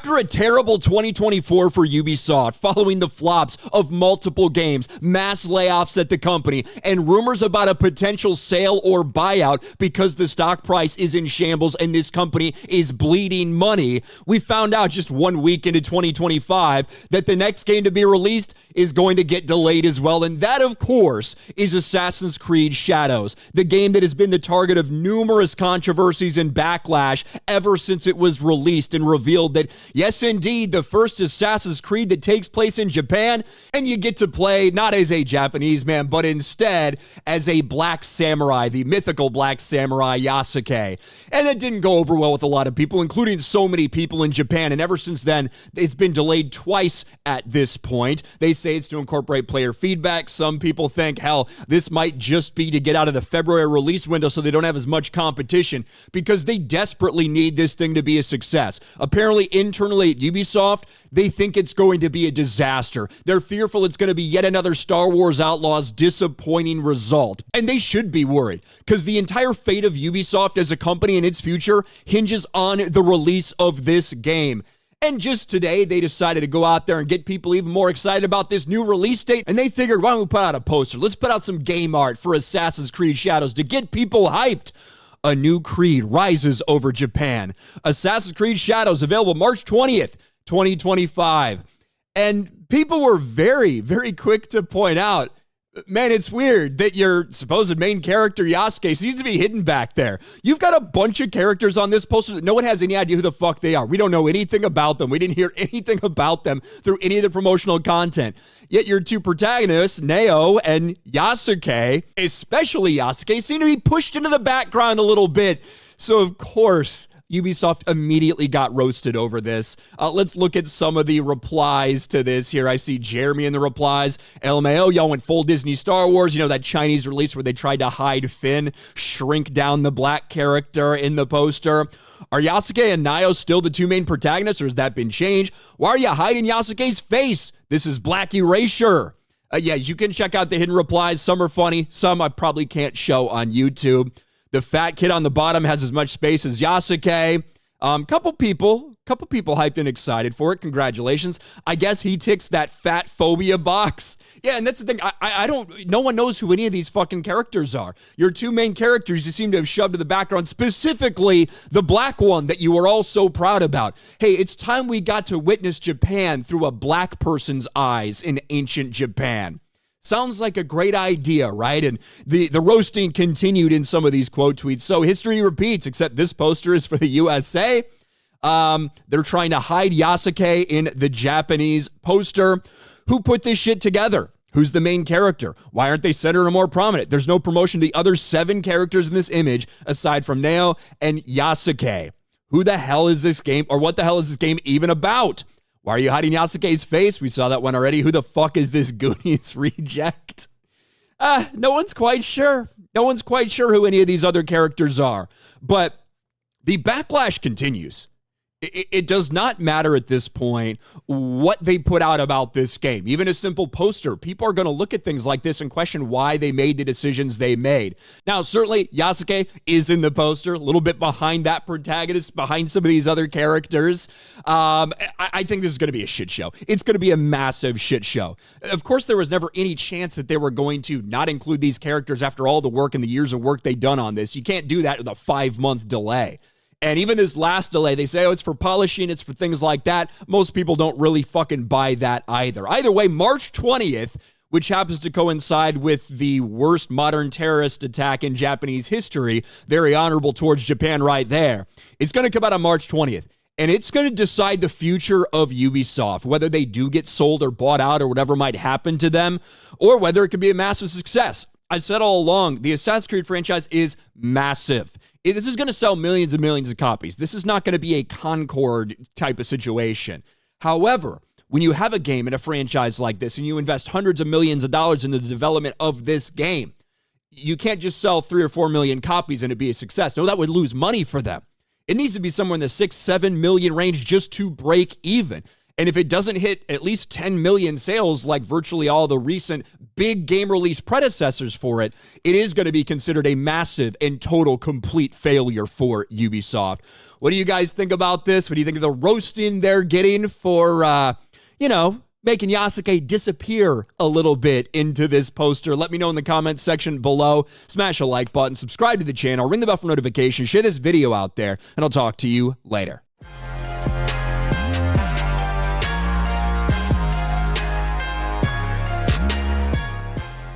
After a terrible 2024 for Ubisoft, following the flops of multiple games, mass layoffs at the company, and rumors about a potential sale or buyout because the stock price is in shambles and this company is bleeding money, we found out just 1 week into 2025 that the next game to be released is going to get delayed as well. And that, of course, is Assassin's Creed Shadows, the game that has been the target of numerous controversies and backlash ever since it was released and revealed that, yes, indeed, the first Assassin's Creed that takes place in Japan, and you get to play not as a Japanese man, but instead as a black samurai, the mythical black samurai Yasuke. And it didn't go over well with a lot of people, including so many people in Japan. And ever since then, it's been delayed twice at this point. They say it's to incorporate player feedback. Some people think, hell, this might just be to get out of the February release window so they don't have as much competition, because they desperately need this thing to be a success. Apparently, internally at Ubisoft, they think it's going to be a disaster. They're fearful it's going to be yet another Star Wars Outlaws disappointing result. And they should be worried, because the entire fate of Ubisoft as a company and its future hinges on the release of this game. And just today, they decided to go out there and get people even more excited about this new release date. And they figured, why don't we put out a poster? Let's put out some game art for Assassin's Creed Shadows to get people hyped. A new creed rises over Japan. Assassin's Creed Shadows, available March 20th, 2025. And people were very, very quick to point out, man, it's weird that your supposed main character, Yasuke, seems to be hidden back there. You've got a bunch of characters on this poster that no one has any idea who the fuck they are. We don't know anything about them. We didn't hear anything about them through any of the promotional content. Yet your two protagonists, Neo and Yasuke, especially Yasuke, seem to be pushed into the background a little bit. So, of course, Ubisoft immediately got roasted over this. Let's look at some of the replies to this here. I see Jeremy in the replies. LMAO, y'all went full Disney Star Wars. You know, that Chinese release where they tried to hide Finn, shrink down the black character in the poster. Are Yasuke and Nio still the two main protagonists, or has that been changed? Why are you hiding Yasuke's face? This is black erasure. Yeah, you can check out the hidden replies. Some are funny. Some I probably can't show on YouTube. The fat kid on the bottom has as much space as Yasuke. Couple people hyped and excited for it. Congratulations. I guess he ticks that fat phobia box. Yeah, and that's the thing. No one knows who any of these fucking characters are. Your two main characters you seem to have shoved to the background, specifically the black one that you were all so proud about. Hey, it's time we got to witness Japan through a black person's eyes in ancient Japan. Sounds like a great idea, right? And the roasting continued in some of these quote tweets. So history repeats, except this poster is for the USA. They're trying to hide Yasuke in the Japanese poster. Who put this shit together? Who's the main character? Why aren't they centered or more prominent? There's no promotion to the other 7 characters in this image aside from Neo and Yasuke. Who the hell is this game, or what the hell is this game even about? Why are you hiding Yasuke's face? We saw that one already. Who the fuck is this Goonies reject? No one's quite sure. No one's quite sure who any of these other characters are. But the backlash continues. It does not matter at this point what they put out about this game. Even a simple poster, people are going to look at things like this and question why they made the decisions they made. Now, certainly, Yasuke is in the poster, a little bit behind that protagonist, behind some of these other characters. I think this is going to be a shit show. It's going to be a massive shit show. Of course, there was never any chance that they were going to not include these characters after all the work and the years of work they've done on this. You can't do that with a 5-month delay. And even this last delay, they say, oh, it's for polishing, it's for things like that. Most people don't really fucking buy that either. Either way, March 20th, which happens to coincide with the worst modern terrorist attack in Japanese history, very honorable towards Japan right there. It's going to come out on March 20th. And it's going to decide the future of Ubisoft, whether they do get sold or bought out or whatever might happen to them, or whether it could be a massive success. I said all along, the Assassin's Creed franchise is massive. This is going to sell millions and millions of copies. This is not going to be a Concord type of situation. However, when you have a game in a franchise like this and you invest hundreds of millions of dollars in the development of this game, you can't just sell 3 or 4 million copies and it be a success. No, that would lose money for them. It needs to be somewhere in the 6-7 million range just to break even. And if it doesn't hit at least 10 million sales like virtually all the recent big game release predecessors for it, it is going to be considered a massive and total complete failure for Ubisoft. What do you guys think about this? What do you think of the roasting they're getting for, making Yasuke disappear a little bit into this poster? Let me know in the comments section below. Smash a like button, subscribe to the channel, ring the bell for notifications, share this video out there, and I'll talk to you later.